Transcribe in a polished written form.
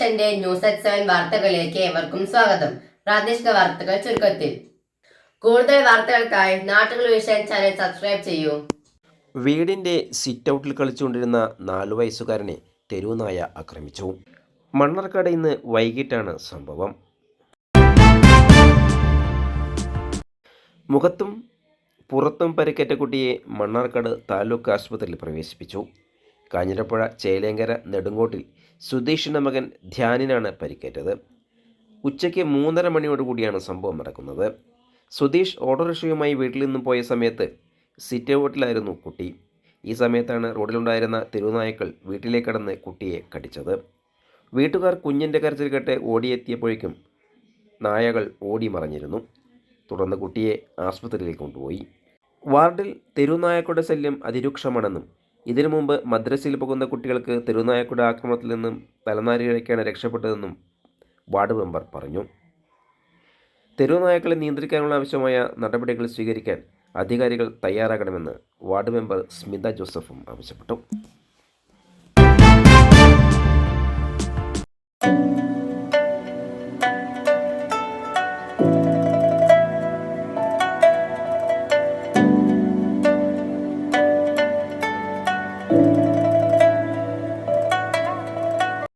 വിഷന്റെ news at 7 വാർത്തകളിലേക്ക് ഏവർക്കും സ്വാഗതം. പ്രാദേശിക വാർത്തകൾ ചുരുക്കത്തിൽ. കൂടുതൽ വാർത്തകൾക്കായി നാട്ടുകൾ വിഷൻ ചാനൽ സബ്സ്ക്രൈബ് ചെയ്യൂ. വീടിൻ്റെ സിറ്റൗട്ടിൽ കളിച്ചുകൊണ്ടിരുന്ന 4 വയസ്സുകാരനെ തെരുവുനായ ആക്രമിച്ചു. മണ്ണാർക്കാട് ഇന്ന് വൈകിട്ടാണ് സംഭവം. മുഖത്തും പുറത്തും പരിക്കേറ്റ കുട്ടിയെ മണ്ണാർക്കാട് താലൂക്ക് ആശുപത്രിയിൽ പ്രവേശിപ്പിച്ചു. കാഞ്ഞിരപ്പുഴ ചേലേങ്കര നെടുങ്കോട്ടിൽ സുധീഷിൻ്റെ മകൻ ധ്യാനിനാണ് പരിക്കേറ്റത്. ഉച്ചയ്ക്ക് 3:30 മണിയോടുകൂടിയാണ് സംഭവം നടക്കുന്നത്. സുധീഷ് ഓട്ടോറിക്ഷയുമായി വീട്ടിൽ നിന്നും പോയ സമയത്ത് സിറ്റൗട്ടിലായിരുന്നു കുട്ടി. ഈ സമയത്താണ് റോഡിലുണ്ടായിരുന്ന തെരുവുനായ്ക്കൾ വീട്ടിലേക്ക് കടന്ന് കുട്ടിയെ കടിച്ചത്. വീട്ടുകാർ കുഞ്ഞിൻ്റെ കരച്ചിൽ കേട്ട് ഓടിയെത്തിയപ്പോഴേക്കും നായകൾ ഓടി മറഞ്ഞിരുന്നു. തുടർന്ന് കുട്ടിയെ ആശുപത്രിയിലേക്ക് കൊണ്ടുപോയി. വാർഡിൽ തെരുവുനായക്കളുടെ ശല്യം അതിരൂക്ഷമാണെന്നും ഇതിനു മുമ്പ് മദ്രസയിൽ പോകുന്ന കുട്ടികൾക്ക് തെരുവുനായക്കളുടെ ആക്രമണത്തിൽ നിന്നും തലനാരിഴയ്ക്കാണ് രക്ഷപ്പെട്ടതെന്നും വാർഡ് മെമ്പർ പറഞ്ഞു. തെരുവുനായക്കളെ നിയന്ത്രിക്കാനുള്ള ആവശ്യമായ നടപടികൾ സ്വീകരിക്കാൻ അധികാരികൾ തയ്യാറാകണമെന്ന് വാർഡ് മെമ്പർ സ്മിത ജോസഫും ആവശ്യപ്പെട്ടു.